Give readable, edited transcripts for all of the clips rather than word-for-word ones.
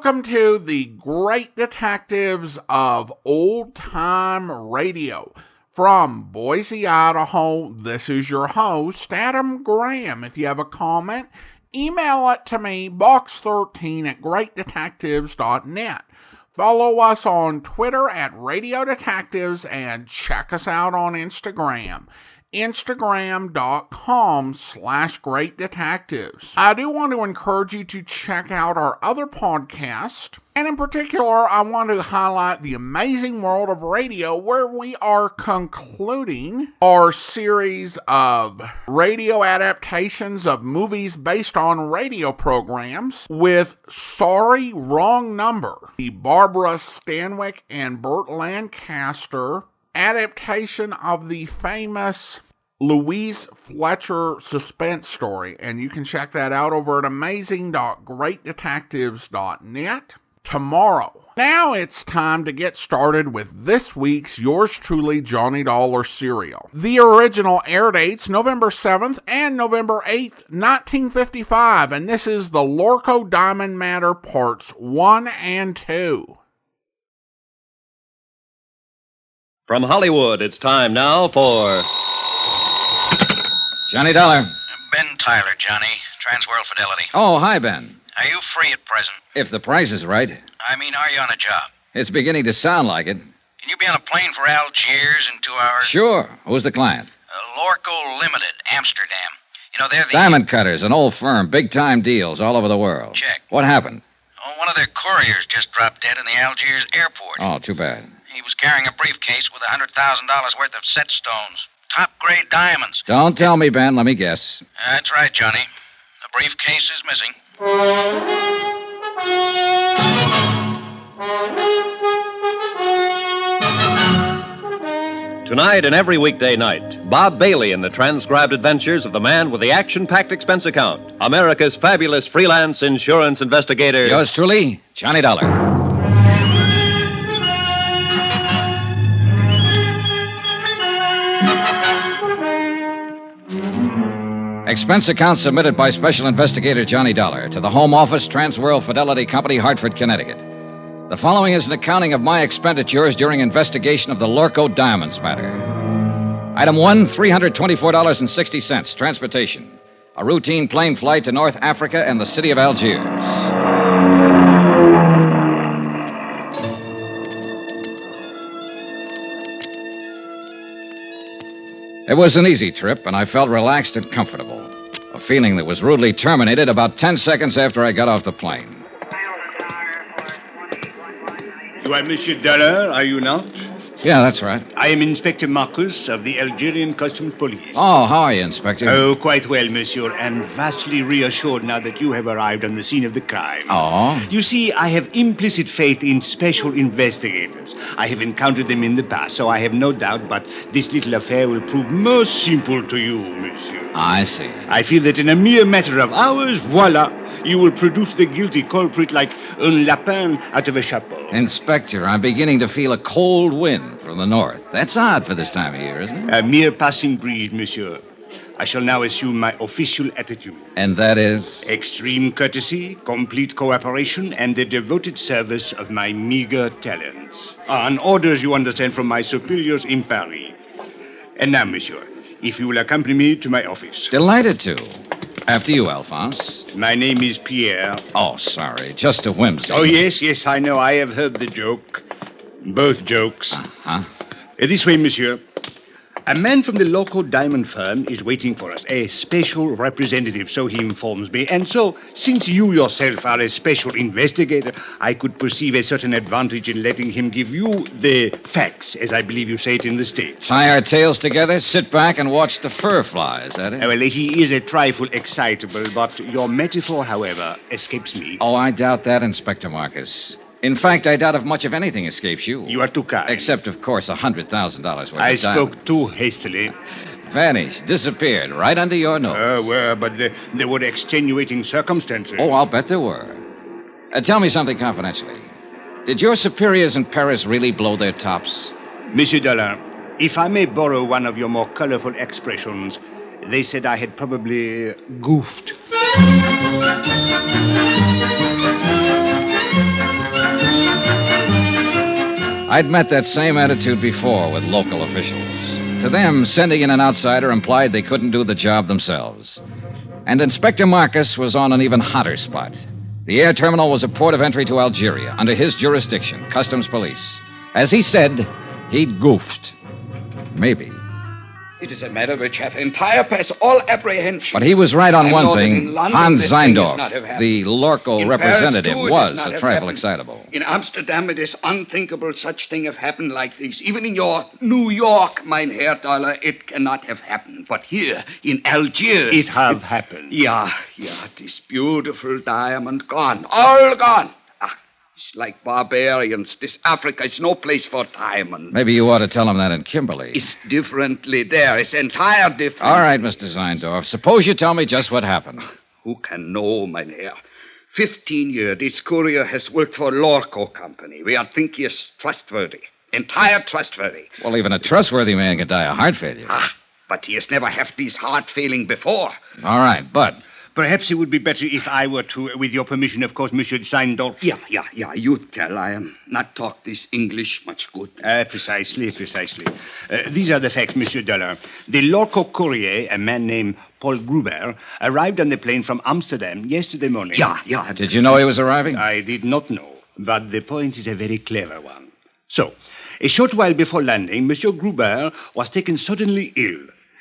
Welcome to the Great Detectives of Old Time Radio. From Boise, Idaho, this is your host, Adam Graham. If you have a comment, email it to me, box13@greatdetectives.net. Follow us on Twitter at Radio Detectives and check us out on Instagram. Instagram.com/Great Detectives. I do want to encourage you to check out our other podcast, and in particular, I want to highlight the amazing world of radio, where we are concluding our series of radio adaptations of movies based on radio programs with Sorry, Wrong Number, the Barbara Stanwyck and Burt Lancaster adaptation of the famous Louise Fletcher suspense story, and you can check that out over at amazing.greatdetectives.net tomorrow. Now it's time to get started with this week's Yours Truly Johnny Dollar serial. The original air dates November 7th and November 8th, 1955, and this is the Lorko Diamond Matter Parts 1 and 2. From Hollywood, it's time now for Johnny Dollar. Ben Tyler, Johnny. Transworld Fidelity. Oh, hi, Ben. Are you free at present? If the price is right. I mean, are you on a job? It's beginning to sound like it. Can you be on a plane for Algiers in 2 hours? Sure. Who's the client? Lorko Limited, Amsterdam. You know, they're the... Diamond Cutters, an old firm. Big-time deals all over the world. Check. What happened? Oh, one of their couriers just dropped dead in the Algiers airport. Oh, too bad. He was carrying a briefcase with $100,000 worth of set stones. Top-grade diamonds. Don't tell me, Ben. Let me guess. That's right, Johnny. The briefcase is missing. Tonight and every weekday night, Bob Bailey in the transcribed adventures of the man with the action-packed expense account, America's fabulous freelance insurance investigator. Yours truly, Johnny Dollar. Expense account submitted by Special Investigator Johnny Dollar to the Home Office, Transworld Fidelity Company, Hartford, Connecticut. The following is an accounting of my expenditures during investigation of the Lorko Diamonds matter. Item 1, $324.60, transportation. A routine plane flight to North Africa and the city of Algiers. It was an easy trip, and I felt relaxed and comfortable. A feeling that was rudely terminated about 10 seconds after I got off the plane. You are Monsieur Dollar, are you not? Yeah, that's right. I am Inspector Marcus of the Algerian Customs Police. Oh, how are you, Inspector? Oh, quite well, monsieur, and vastly reassured now that you have arrived on the scene of the crime. Oh? You see, I have implicit faith in special investigators. I have encountered them in the past, so I have no doubt, but this little affair will prove most simple to you, monsieur. I see. I feel that in a mere matter of hours, voila, you will produce the guilty culprit like un lapin out of a chapeau. Inspector, I'm beginning to feel a cold wind from the north. That's odd for this time of year, isn't it? A mere passing breeze, monsieur. I shall now assume my official attitude. And that is? Extreme courtesy, complete cooperation, and the devoted service of my meager talents. On orders, you understand, from my superiors in Paris. And now, monsieur, if you will accompany me to my office. Delighted to. After you, Alphonse. My name is Pierre. Oh, sorry. Just a whimsy. Oh, yes, I know. I have heard the joke. Both jokes. Uh-huh. This way, monsieur. A man from the local diamond firm is waiting for us, a special representative, so he informs me. And so, since you yourself are a special investigator, I could perceive a certain advantage in letting him give you the facts, as I believe you say it in the States. Tie our tails together, sit back, and watch the fur fly, is that it? Well, he is a trifle excitable, but your metaphor, however, escapes me. Oh, I doubt that, Inspector Marcus. In fact, I doubt if much of anything escapes you. You are too kind. Except, of course, $100,000 worth of diamonds. I spoke too hastily. Vanished, disappeared, right under your nose. Well, but there were extenuating circumstances. Oh, I'll bet there were. Tell me something confidentially. Did your superiors in Paris really blow their tops? Monsieur Dollar, if I may borrow one of your more colorful expressions, they said I had probably goofed. I'd met that same attitude before with local officials. To them, sending in an outsider implied they couldn't do the job themselves. And Inspector Marcus was on an even hotter spot. The air terminal was a port of entry to Algeria, under his jurisdiction, Customs Police. As he said, he'd goofed. Maybe. It is a matter which hath entire past all apprehension. But he was right on I one know that in thing. London Hans this thing is Zeindorf, not have happened. the Lorko In representative, Paris, too, it was is not a have trifle happened. excitable. In Amsterdam, it is unthinkable such thing have happened like this. Even in your New York, mein Herr Dollar, it cannot have happened. But here, in Algiers... It have happened. Yeah, this beautiful diamond gone. All gone. It's like barbarians. This Africa is no place for diamonds. Maybe you ought to tell him that in Kimberley. It's differently there. It's entire different. All right, Mr. Zeindorf. Suppose you tell me just what happened. Who can know, mein Herr? 15 years, this courier has worked for Lorko Company. We are think he is trustworthy. Entire trustworthy. Well, even a trustworthy man can die of heart failure. But he has never had this heart failing before. All right, but... Perhaps it would be better if I were to, with your permission, of course, Monsieur Zeindorf. Yeah, you tell. I am not talk this English much good. Precisely. These are the facts, Monsieur Dollar. The Lorko courier, a man named Paul Gruber, arrived on the plane from Amsterdam yesterday morning. Yeah. Did you know he was arriving? I did not know, but the point is a very clever one. So, a short while before landing, Monsieur Gruber was taken suddenly ill.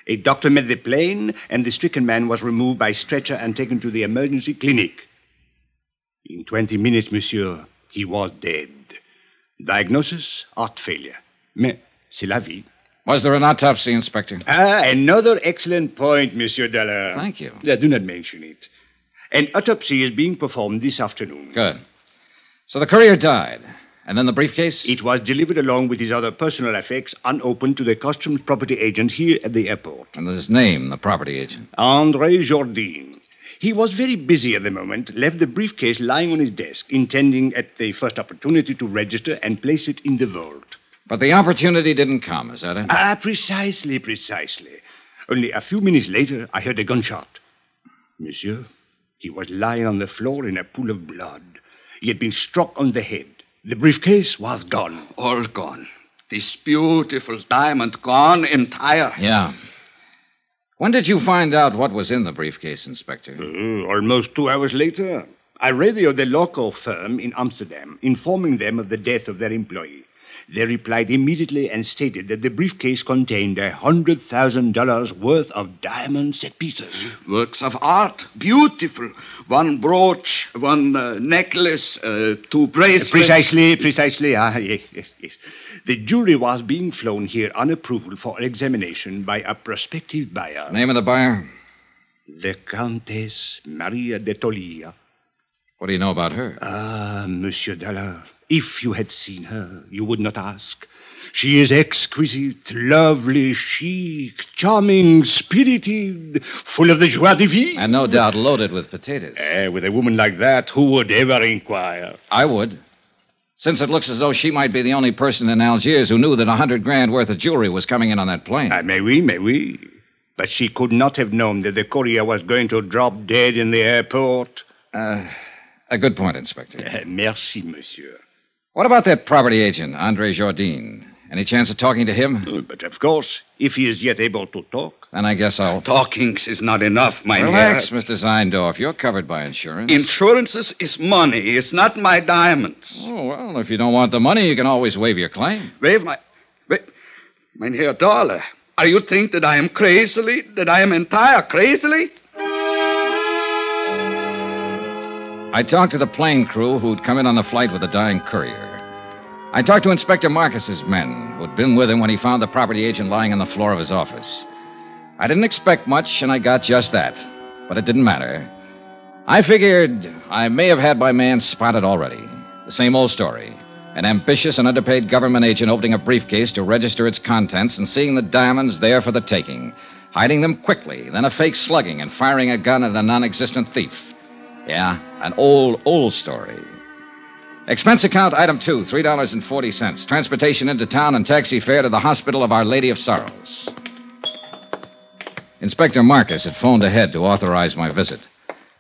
A doctor met the plane, and the stricken man was removed by stretcher and taken to the emergency clinic. In 20 minutes, monsieur, he was dead. Diagnosis, heart failure. Mais c'est la vie. Was there an autopsy, Inspector? Another excellent point, Monsieur Dollar. Thank you. Do not mention it. An autopsy is being performed this afternoon. Good. So the courier died. And then the briefcase? It was delivered along with his other personal effects unopened to the customs property agent here at the airport. And his name, the property agent? André Jourdain. He was very busy at the moment, left the briefcase lying on his desk, intending at the first opportunity to register and place it in the vault. But the opportunity didn't come, is that it? Precisely. Only a few minutes later, I heard a gunshot. Monsieur, he was lying on the floor in a pool of blood. He had been struck on the head. The briefcase was gone. All gone. This beautiful diamond gone entire. Yeah. When did you find out what was in the briefcase, Inspector? Almost 2 hours later. I radioed the local firm in Amsterdam, informing them of the death of their employee. They replied immediately and stated that the briefcase contained $100,000 worth of diamond set pieces. Works of art. Beautiful. One brooch, one necklace, 2 bracelets. Precisely. Yes. The jury was being flown here on approval for examination by a prospective buyer. Name of the buyer? The Countess Maria de Tolia. What do you know about her? Monsieur Dollar, if you had seen her, you would not ask. She is exquisite, lovely, chic, charming, spirited, full of the joie de vivre. And no doubt loaded with potatoes. With a woman like that, who would ever inquire? I would. Since it looks as though she might be the only person in Algiers who knew that $100,000 worth of jewelry was coming in on that plane. May we. But she could not have known that the courier was going to drop dead in the airport. A good point, Inspector. Merci, monsieur. What about that property agent, André Jourdain? Any chance of talking to him? But of course, if he is yet able to talk. Then I guess I'll... Talking is not enough, mein Herr. Relax, Mr. Zeindorf. You're covered by insurance. Insurances is money. It's not my diamonds. Oh, well, if you don't want the money, you can always waive your claim. Wait, mein Herr Dollar, are you think that I am crazily, that I am entire crazily? I talked to the plane crew who'd come in on the flight with the dying courier. I talked to Inspector Marcus's men, who'd been with him when he found the property agent lying on the floor of his office. I didn't expect much, and I got just that. But it didn't matter. I figured I may have had my man spotted already. The same old story. An ambitious and underpaid government agent opening a briefcase to register its contents and seeing the diamonds there for the taking. Hiding them quickly, then a fake slugging and firing a gun at a non-existent thief. Yeah, an old story. Expense account item 2, $3.40. Transportation into town and taxi fare to the Hospital of Our Lady of Sorrows. Inspector Marcus had phoned ahead to authorize my visit.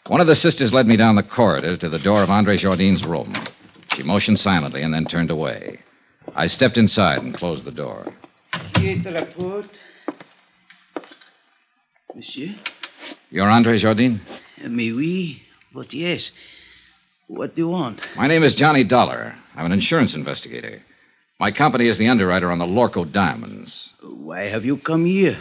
One of the sisters led me down the corridor to the door of André Jourdain's room. She motioned silently and then turned away. I stepped inside and closed the door. Here the report. Monsieur? You're Andre Jardine? Mais oui, but yes. What do you want? My name is Johnny Dollar. I'm an insurance investigator. My company is the underwriter on the Lorko diamonds. Why have you come here?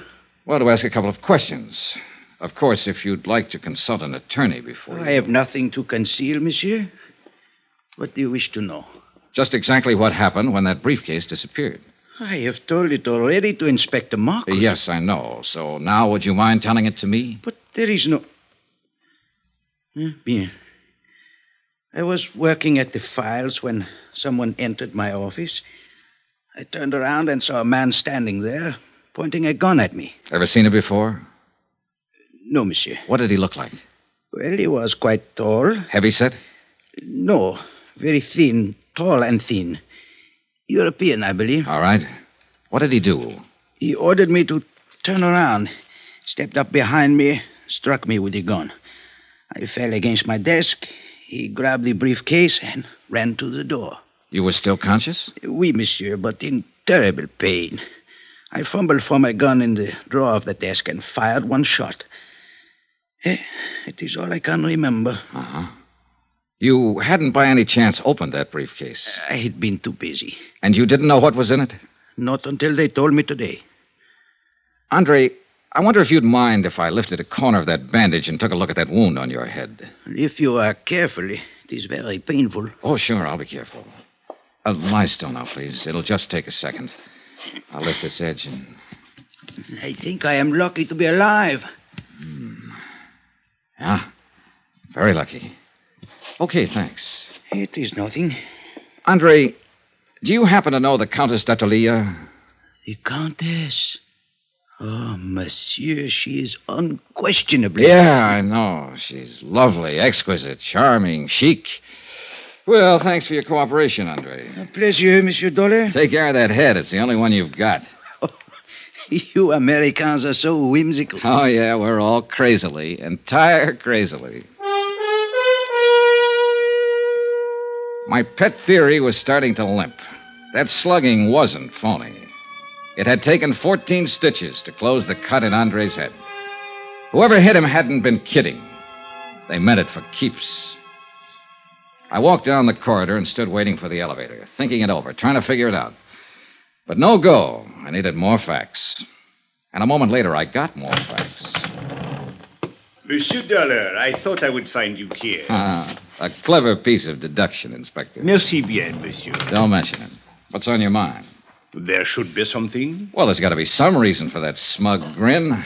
Well, to ask a couple of questions. Of course, if you'd like to consult an attorney before I have nothing to conceal, monsieur. What do you wish to know? Just exactly what happened when that briefcase disappeared. I have told it already to Inspector Marcus. Yes, I know. So now would you mind telling it to me? But there is no... Bien. I was working at the files when someone entered my office. I turned around and saw a man standing there, pointing a gun at me. Ever seen it before? No, monsieur. What did he look like? Well, he was quite tall. Heavyset? No, very thin, tall and thin. European, I believe. All right. What did he do? He ordered me to turn around, stepped up behind me, struck me with the gun. I fell against my desk. He grabbed the briefcase and ran to the door. You were still conscious? Oui, monsieur, but in terrible pain. I fumbled for my gun in the drawer of the desk and fired one shot. It is all I can remember. Uh-huh. You hadn't by any chance opened that briefcase? I had been too busy. And you didn't know what was in it? Not until they told me today. Andre, I wonder if you'd mind if I lifted a corner of that bandage and took a look at that wound on your head. If you are careful, it is very painful. Oh, sure, I'll be careful. Lie still now, please. It'll just take a second. I'll lift this edge and... I think I am lucky to be alive. Yeah, very lucky. Okay, thanks. It is nothing. Andre, do you happen to know the Countess d'Atolia? The Countess? Oh, monsieur, she is unquestionably... Yeah, I know. She's lovely, exquisite, charming, chic. Well, thanks for your cooperation, Andre. A pleasure, Monsieur Dollar. Take care of that head. It's the only one you've got. You Americans are so whimsical. Oh, yeah, we're all crazily, entire crazily. My pet theory was starting to limp. That slugging wasn't phony. It had taken 14 stitches to close the cut in Andre's head. Whoever hit him hadn't been kidding. They meant it for keeps. I walked down the corridor and stood waiting for the elevator, thinking it over, trying to figure it out. But no go. I needed more facts. And a moment later, I got more facts. Monsieur Dollar, I thought I would find you here. A clever piece of deduction, Inspector. Merci bien, monsieur. Don't mention it. What's on your mind? There should be something. Well, there's got to be some reason for that smug grin.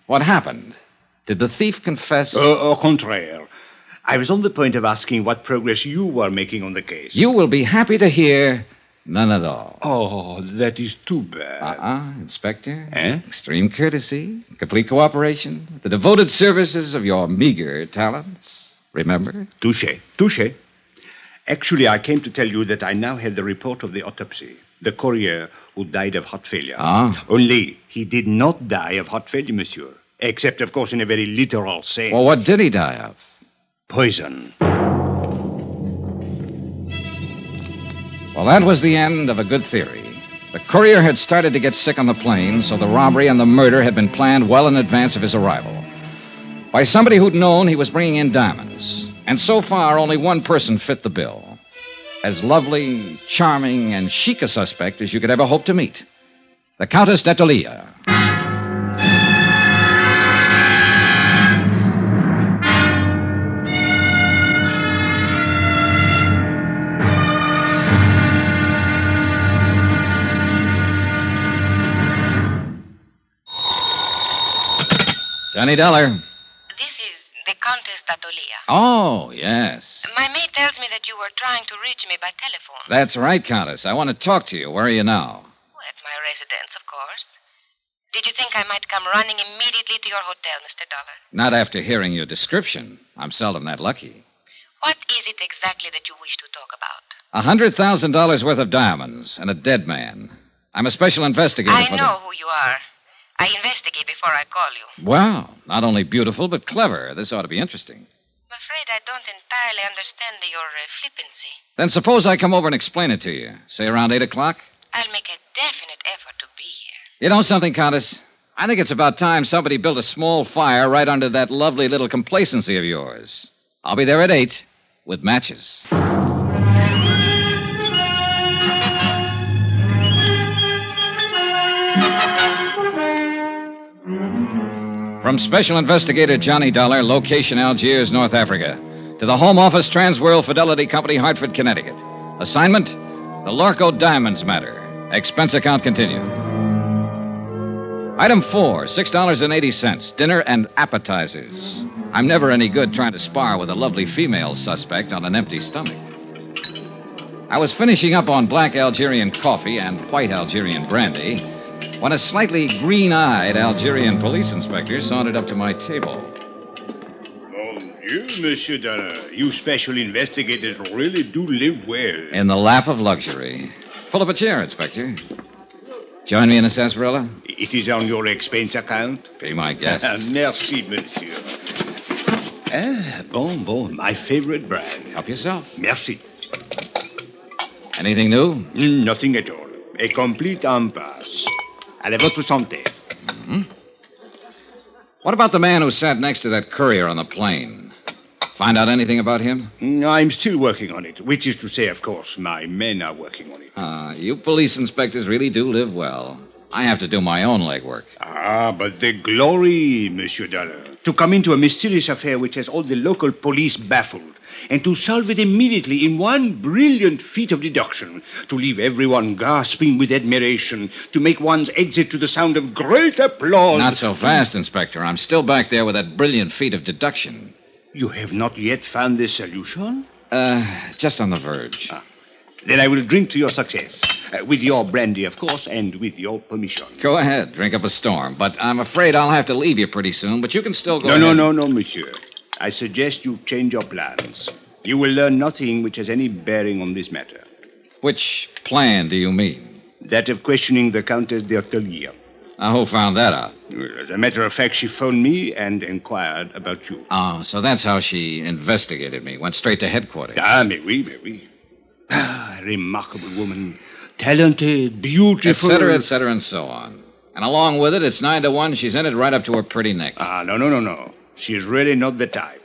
What happened? Did the thief confess? Au contraire. I was on the point of asking what progress you were making on the case. You will be happy to hear none at all. Oh, that is too bad. Inspector. Eh? Extreme courtesy, complete cooperation, the devoted services of your meager talents. Remember? Touché. Actually, I came to tell you that I now have the report of the autopsy. The courier who died of heart failure. Only he did not die of heart failure, monsieur. Except, of course, in a very literal sense. Well, what did he die of? Poison. Well, that was the end of a good theory. The courier had started to get sick on the plane, so the robbery and the murder had been planned well in advance of his arrival. By somebody who'd known he was bringing in diamonds. And so far, only one person fit the bill. As lovely, charming, and chic a suspect as you could ever hope to meet. The Countess d'Atolia. Johnny Dollar. This is the Countess d'Atolia. Oh, yes. My maid tells me that you were trying to reach me by telephone. That's right, Countess. I want to talk to you. Where are you now? Well, at my residence, of course. Did you think I might come running immediately to your hotel, Mr. Dollar? Not after hearing your description. I'm seldom that lucky. What is it exactly that you wish to talk about? $100,000 worth of diamonds and a dead man. I'm a special investigator I know who you are. I investigate before I call you. Wow, not only beautiful, but clever. This ought to be interesting. I'm afraid afraid I don't entirely understand your flippancy. Then suppose I come over and explain it to you. Say around 8 o'clock? I'll make a definite effort to be here. You know something, Countess? I think it's about time somebody built a small fire right under that lovely little complacency of yours. I'll be there at 8 with matches. From Special Investigator Johnny Dollar, location Algiers, North Africa, to the Home Office, Transworld Fidelity Company, Hartford, Connecticut. Assignment, the Lorko Diamonds matter. Expense account continued. Item 4, $6.80, dinner and appetizers. I'm never any good trying to spar with a lovely female suspect on an empty stomach. I was finishing up on black Algerian coffee and white Algerian brandy when a slightly green-eyed Algerian police inspector sauntered up to my table. Mon Dieu, Monsieur Dollar. You special investigators really do live well. In the lap of luxury. Pull up a chair, Inspector. Join me in a sarsaparilla? It is on your expense account? Be my guest. Merci, monsieur. Bon, my favorite brand. Help yourself. Merci. Anything new? Nothing at all. A complete impasse. Allez, votre santé. Mm-hmm. What about the man who sat next to that courier on the plane? Find out anything about him? I'm still working on it, which is to say, of course, my men are working on it. You police inspectors really do live well. I have to do my own legwork. But the glory, Monsieur Dollar. To come into a mysterious affair which has all the local police baffled, and to solve it immediately in one brilliant feat of deduction, to leave everyone gasping with admiration, to make one's exit to the sound of great applause. Not so fast, Inspector. I'm still back there with that brilliant feat of deduction. You have not yet found the solution? Just on the verge. Then I will drink to your success. With your brandy, of course, and with your permission. Go ahead, drink up a storm. But I'm afraid I'll have to leave you pretty soon, but you can still go ahead. No, monsieur. I suggest you change your plans. You will learn nothing which has any bearing on this matter. Which plan do you mean? That of questioning the Countess d'Algiers. Now, who found that out? As a matter of fact, she phoned me and inquired about you. Oh, so that's how she investigated me. Went straight to headquarters. Mais oui. Remarkable woman. Talented, beautiful. Et cetera, and so on. And along with it, it's 9 to 1. She's in it right up to her pretty neck. No. She is really not the type.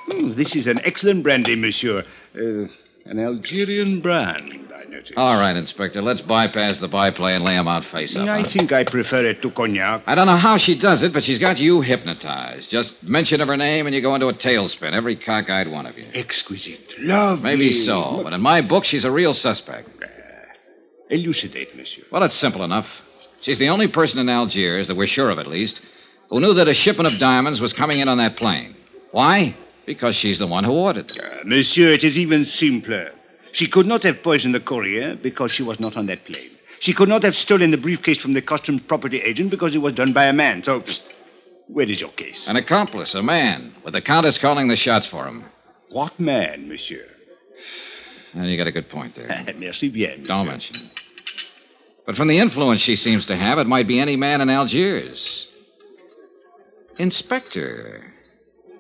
This is an excellent brandy, monsieur. An Algerian brand, I notice. All right, Inspector. Let's bypass the byplay and lay him out face up. I think I prefer it to cognac. I don't know how she does it, but she's got you hypnotized. Just mention of her name and you go into a tailspin. Every cockeyed one of you. Exquisite. Lovely. Maybe so, but in my book, she's a real suspect. Elucidate, monsieur. Well, it's simple enough. She's the only person in Algiers, that we're sure of at least, who knew that a shipment of diamonds was coming in on that plane. Why? Because she's the one who ordered them. Monsieur, it is even simpler. She could not have poisoned the courier because she was not on that plane. She could not have stolen the briefcase from the customs property agent because it was done by a man. So, where is your case? An accomplice, a man, with the Countess calling the shots for him. What man, monsieur? Well, you got a good point there. Merci bien. Monsieur. Don't mention it. But from the influence she seems to have, it might be any man in Algiers. Inspector,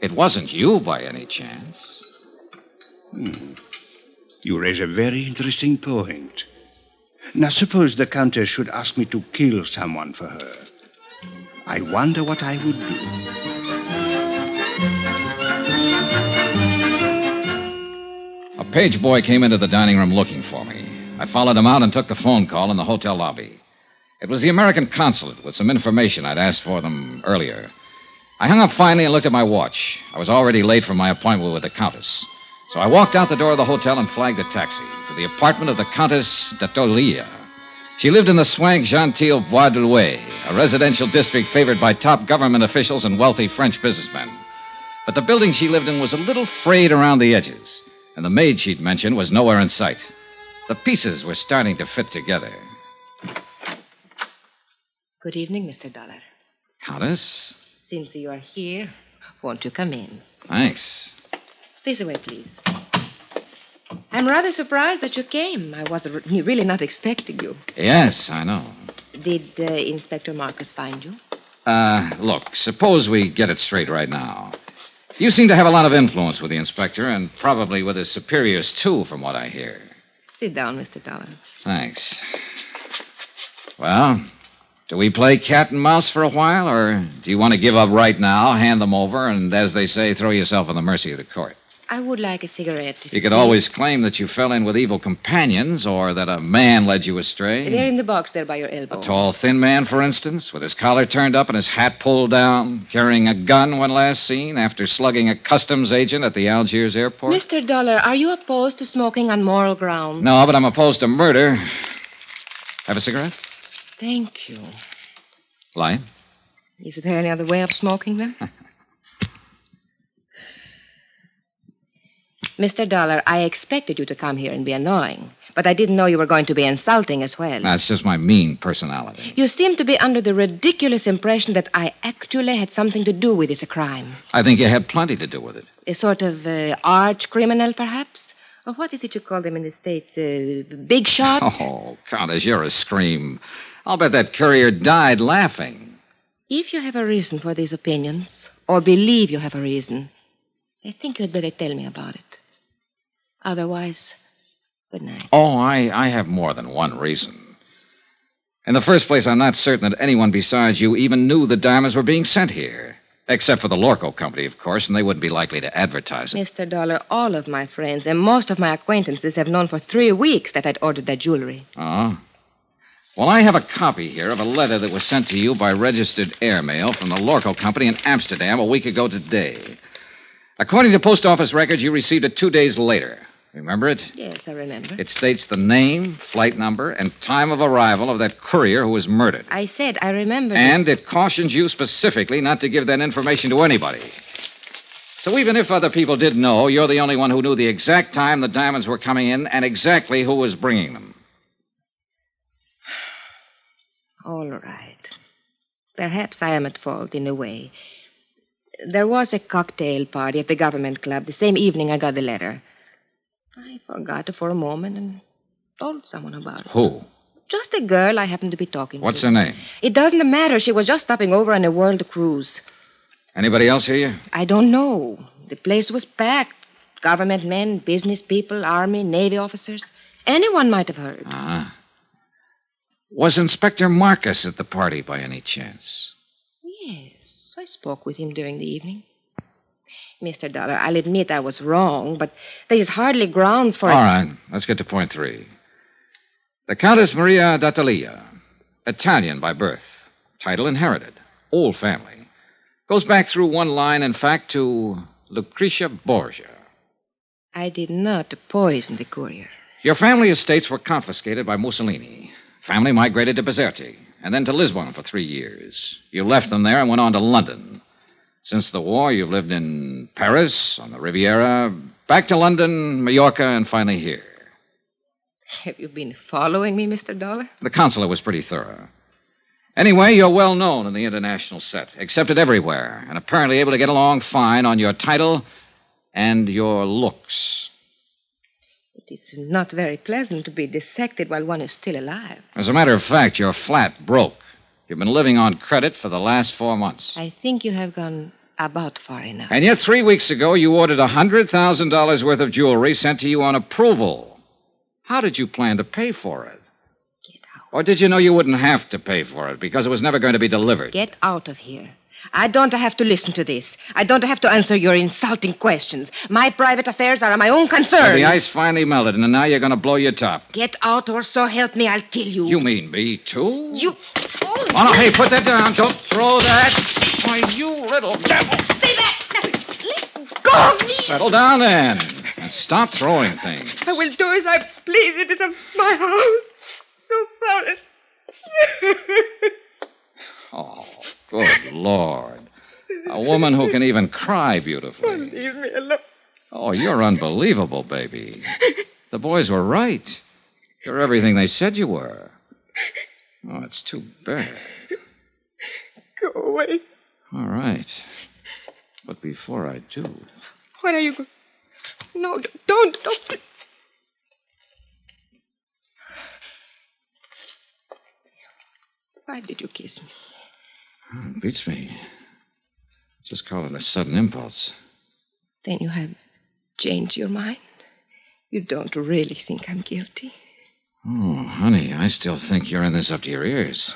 it wasn't you by any chance. You raise a very interesting point. Now, suppose the Countess should ask me to kill someone for her. I wonder what I would do. A page boy came into the dining room looking for me. I followed him out and took the phone call in the hotel lobby. It was the American consulate with some information I'd asked for them earlier. I hung up finally and looked at my watch. I was already late for my appointment with the Countess. So I walked out the door of the hotel and flagged a taxi to the apartment of the Countess d'Algiers. She lived in the swank genteel Bois de Louet, a residential district favored by top government officials and wealthy French businessmen. But the building she lived in was a little frayed around the edges, and the maid she'd mentioned was nowhere in sight. The pieces were starting to fit together. Good evening, Mr. Dollar. Countess? Since you are here, won't you come in? Thanks. This way, please. I'm rather surprised that you came. I was really not expecting you. Yes, I know. Did Inspector Marcus find you? Look, suppose we get it straight right now. You seem to have a lot of influence with the inspector, and probably with his superiors, too, from what I hear. Sit down, Mr. Dollar. Thanks. Well, do we play cat and mouse for a while, or do you want to give up right now, hand them over, and, as they say, throw yourself on the mercy of the court? I would like a cigarette. You could always claim that you fell in with evil companions, or that a man led you astray. They're in the box there by your elbow. A tall, thin man, for instance, with his collar turned up and his hat pulled down, carrying a gun when last seen after slugging a customs agent at the Algiers airport. Mr. Dollar, are you opposed to smoking on moral grounds? No, but I'm opposed to murder. Have a cigarette? Thank you. Light? Is there any other way of smoking them? Mr. Dollar, I expected you to come here and be annoying, but I didn't know you were going to be insulting as well. That's just my mean personality. You seem to be under the ridiculous impression that I actually had something to do with this crime. I think you had plenty to do with it. A sort of arch criminal, perhaps? Or what is it you call them in the States? Big shot? Oh, Countess, you're a scream. I'll bet that courier died laughing. If you have a reason for these opinions, or believe you have a reason, I think you'd better tell me about it. Otherwise, good night. Oh, I have more than one reason. In the first place, I'm not certain that anyone besides you even knew the diamonds were being sent here. Except for the Lorko company, of course, and they wouldn't be likely to advertise it. Mr. Dollar, all of my friends and most of my acquaintances have known for 3 weeks that I'd ordered that jewelry. Oh? Well, I have a copy here of a letter that was sent to you by registered airmail from the Lorko company in Amsterdam a week ago today. According to post office records, you received it 2 days later. Remember it? Yes, I remember. It states the name, flight number, and time of arrival of that courier who was murdered. I said I remember. And it cautions you specifically not to give that information to anybody. So even if other people did know, you're the only one who knew the exact time the diamonds were coming in and exactly who was bringing them. All right. Perhaps I am at fault in a way. There was a cocktail party at the government club the same evening I got the letter. I forgot it for a moment and told someone about it. Who? Just a girl I happened to be talking What's to. her name? It doesn't matter. She was just stopping over on a world cruise. Anybody else hear you? I don't know. The place was packed. Government men, business people, Army, Navy officers. Anyone might have heard. Uh-huh. Was Inspector Marcus at the party by any chance? Yes, I spoke with him during the evening. Mr. Dollar, I'll admit I was wrong, but there is hardly grounds for... All right, let's get to point 3. The Countess Maria d'Atalia, Italian by birth, title inherited, old family. Goes back through one line, in fact, to Lucretia Borgia. I did not poison the courier. Your family estates were confiscated by Mussolini. Family migrated to Bizerte, and then to Lisbon for 3 years. You left them there and went on to London. Since the war, you've lived in Paris, on the Riviera, back to London, Mallorca, and finally here. Have you been following me, Mr. Dollar? The consulate was pretty thorough. Anyway, you're well known in the international set, accepted everywhere, and apparently able to get along fine on your title and your looks. It is not very pleasant to be dissected while one is still alive. As a matter of fact, you're flat broke. You've been living on credit for the last 4 months. I think you have gone about far enough. And yet 3 weeks ago, you ordered $100,000 worth of jewelry sent to you on approval. How did you plan to pay for it? Get out. Or did you know you wouldn't have to pay for it because it was never going to be delivered? Get out of here. I don't have to listen to this. I don't have to answer your insulting questions. My private affairs are my own concern. So the ice finally melted, and now you're going to blow your top. Get out, or so help me, I'll kill you. You mean me, too? You... Oh, no, hey, put that down. Don't throw that. Why, you little devil. Stay back. Let go of me. Settle down, then, and stop throwing things. I will do as I please. It is my house. So proud. Oh, good Lord. A woman who can even cry beautifully. Leave me alone. Oh, you're unbelievable, baby. The boys were right. You're everything they said you were. Oh, it's too bad. Go away. All right. But before I do... What are you going... No, don't. Why did you kiss me? It beats me. Just call it a sudden impulse. Then you have changed your mind? You don't really think I'm guilty? Oh, honey, I still think you're in this up to your ears.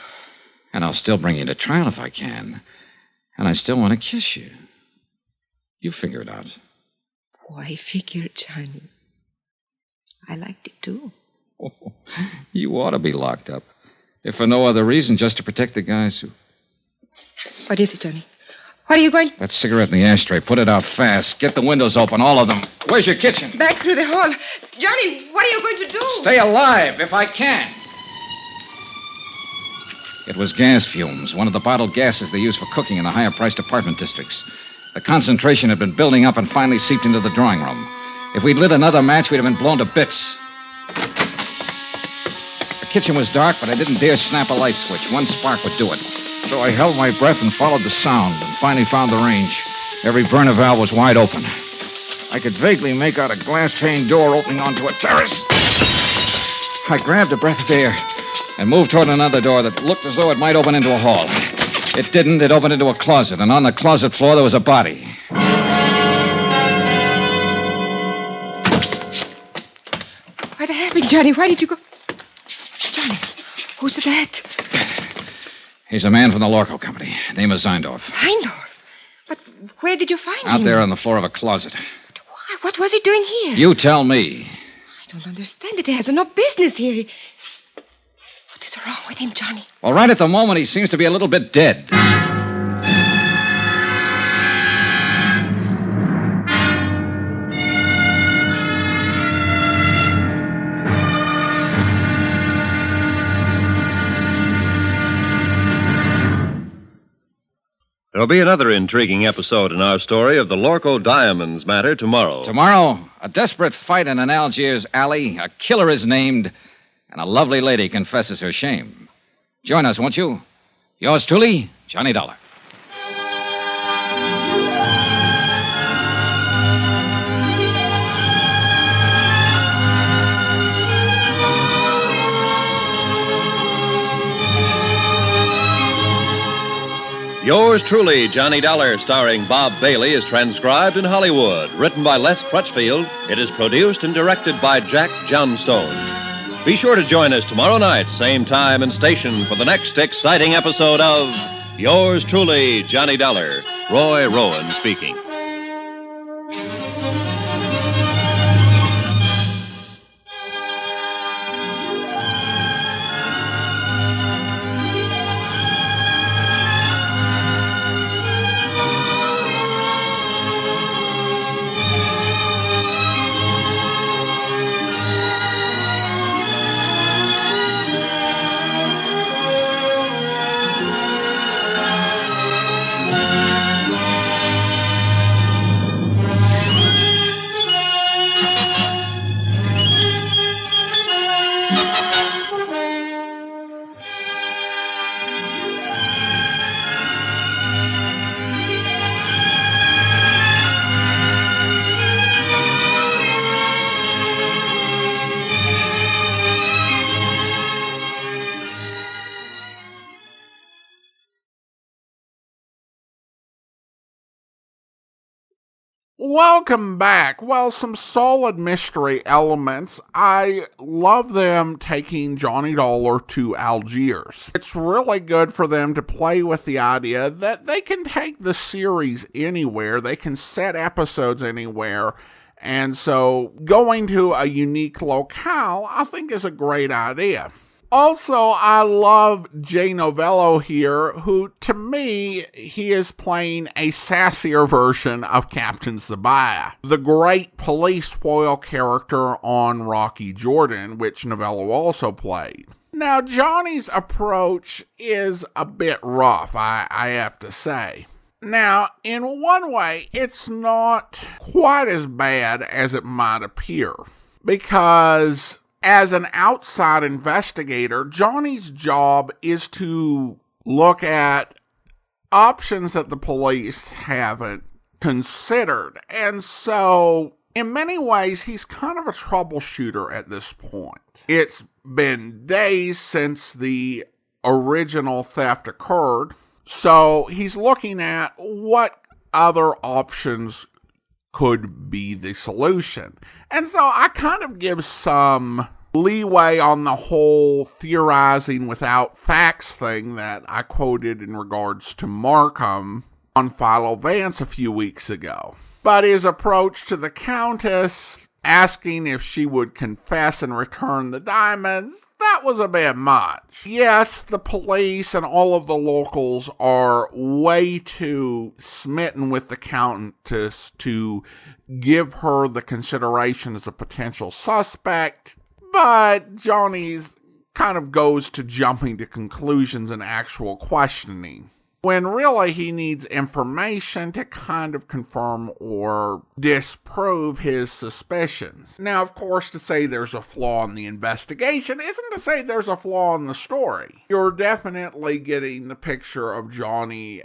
And I'll still bring you to trial if I can. And I still want to kiss you. You figure it out. Why figure, Johnny? I liked it, too. Oh, you ought to be locked up. If for no other reason, just to protect the guys who... What is it, Johnny? What are you going... That cigarette in the ashtray. Put it out fast. Get the windows open, all of them. Where's your kitchen? Back through the hall. Johnny, what are you going to do? Stay alive, if I can. It was gas fumes, one of the bottled gases they use for cooking in the higher-priced apartment districts. The concentration had been building up and finally seeped into the drawing room. If we'd lit another match, we'd have been blown to bits. The kitchen was dark, but I didn't dare snap a light switch. One spark would do it. So I held my breath and followed the sound and finally found the range. Every burner valve was wide open. I could vaguely make out a glass-pane door opening onto a terrace. I grabbed a breath of air and moved toward another door that looked as though it might open into a hall. It didn't. It opened into a closet, and on the closet floor there was a body. What happened, Johnny? Why did you go... Johnny, who's that? He's a man from the Lorko company. Name is Zeindorf. Zeindorf? But where did you find him? Out there on the floor of a closet. But why? What was he doing here? You tell me. I don't understand it. He has no business here. What is wrong with him, Johnny? Well, right at the moment, he seems to be a little bit dead. There'll be another intriguing episode in our story of the Lorko Diamonds matter tomorrow. Tomorrow, a desperate fight in an Algiers alley, a killer is named, and a lovely lady confesses her shame. Join us, won't you? Yours truly, Johnny Dollar. Yours truly, Johnny Dollar, starring Bob Bailey, is transcribed in Hollywood. Written by Les Crutchfield, it is produced and directed by Jack Johnstone. Be sure to join us tomorrow night, same time and station, for the next exciting episode of Yours truly, Johnny Dollar. Roy Rowan speaking. Welcome back. Well, some solid mystery elements. I love them taking Johnny Dollar to Algiers. It's really good for them to play with the idea that they can take the series anywhere. They can set episodes anywhere. And so going to a unique locale, I think, is a great idea. Also, I love Jay Novello here, who, to me, he is playing a sassier version of Captain Zabaya, the great police foil character on Rocky Jordan, which Novello also played. Now, Johnny's approach is a bit rough, I have to say. Now, in one way, it's not quite as bad as it might appear, because as an outside investigator, Johnny's job is to look at options that the police haven't considered. And so, in many ways, he's kind of a troubleshooter at this point. It's been days since the original theft occurred, so he's looking at what other options could be the solution. And so I kind of give some leeway on the whole theorizing without facts thing that I quoted in regards to Markham on Philo Vance a few weeks ago. But his approach to the Countess, asking if she would confess and return the diamonds, that was a bit much. Yes, the police and all of the locals are way too smitten with the Countess to give her the consideration as a potential suspect, but Johnny's kind of goes to jumping to conclusions and actual questioning, when really he needs information to kind of confirm or disprove his suspicions. Now, of course, to say there's a flaw in the investigation isn't to say there's a flaw in the story. You're definitely getting the picture of Johnny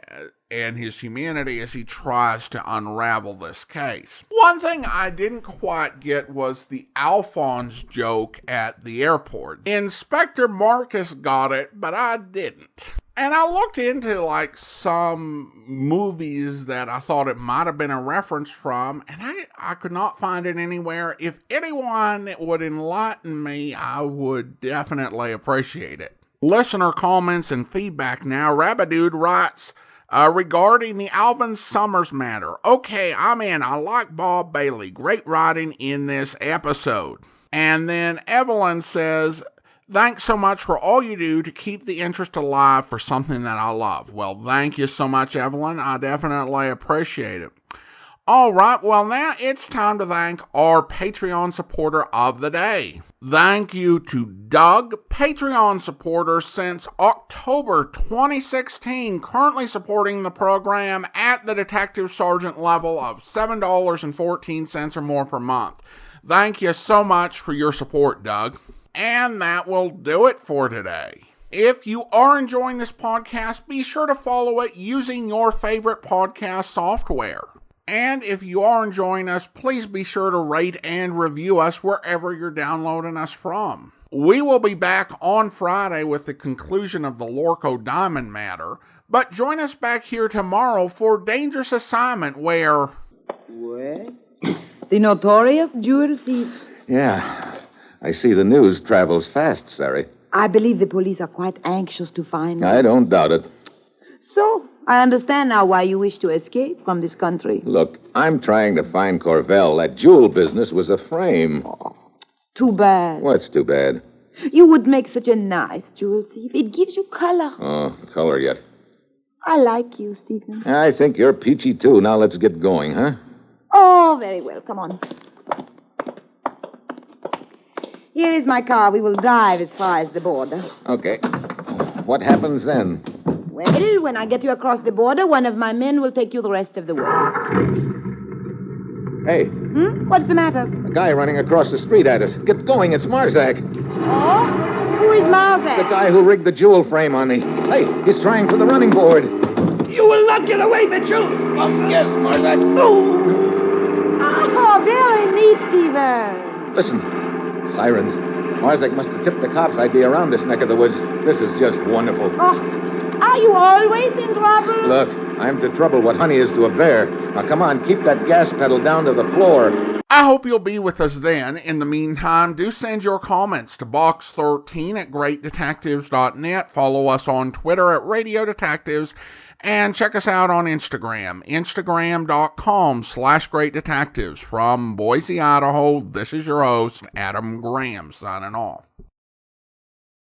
and his humanity as he tries to unravel this case. One thing I didn't quite get was the Alphonse joke at the airport. Inspector Marcus got it, but I didn't. And I looked into some movies that I thought it might have been a reference from, and I could not find it anywhere. If anyone would enlighten me, I would definitely appreciate it. Listener comments and feedback now. Rabadude writes, regarding the Alvin Summers matter. Okay, I'm in. I like Bob Bailey. Great writing in this episode. And then Evelyn says, thanks so much for all you do to keep the interest alive for something that I love. Well, thank you so much, Evelyn. I definitely appreciate it. All right, well, now it's time to thank our Patreon supporter of the day. Thank you to Doug, Patreon supporter since October 2016, currently supporting the program at the Detective Sergeant level of $7.14 or more per month. Thank you so much for your support, Doug. And that will do it for today. If you are enjoying this podcast, be sure to follow it using your favorite podcast software. And if you are enjoying us, please be sure to rate and review us wherever you're downloading us from. We will be back on Friday with the conclusion of the Lorko Diamond matter, but join us back here tomorrow for Dangerous Assignment where... What? The notorious jewel thief. Yeah. I see the news travels fast, Sari. I believe the police are quite anxious to find him. I don't doubt it. So, I understand now why you wish to escape from this country. Look, I'm trying to find Corvell. That jewel business was a frame. Oh, too bad. What's too bad? You would make such a nice jewel thief. It gives you color. Oh, color yet. I like you, Stephen. I think you're peachy, too. Now let's get going, huh? Oh, very well. Come on. Here is my car. We will drive as far as the border. Okay. What happens then? Well, when I get you across the border, one of my men will take you the rest of the way. Hey. What's the matter? A guy running across the street at us. Get going. It's Marzak. Oh? Who is Marzak? The guy who rigged the jewel frame on me. Hey, he's trying for the running board. You will not get away, Mitchell! Yes, Marzak. Oh, very neat, Stephen. Listen. Sirens. Marzak must have tipped the cops I'd be around this neck of the woods. This is just wonderful. Oh, are you always in trouble? Look, I'm to trouble what honey is to a bear. Now, come on, keep that gas pedal down to the floor. I hope you'll be with us then. In the meantime, do send your comments to box13 at greatdetectives.net. Follow us on Twitter at Radio Detectives. And check us out on Instagram, instagram.com/greatdetectives. From Boise, Idaho, this is your host, Adam Graham, signing off.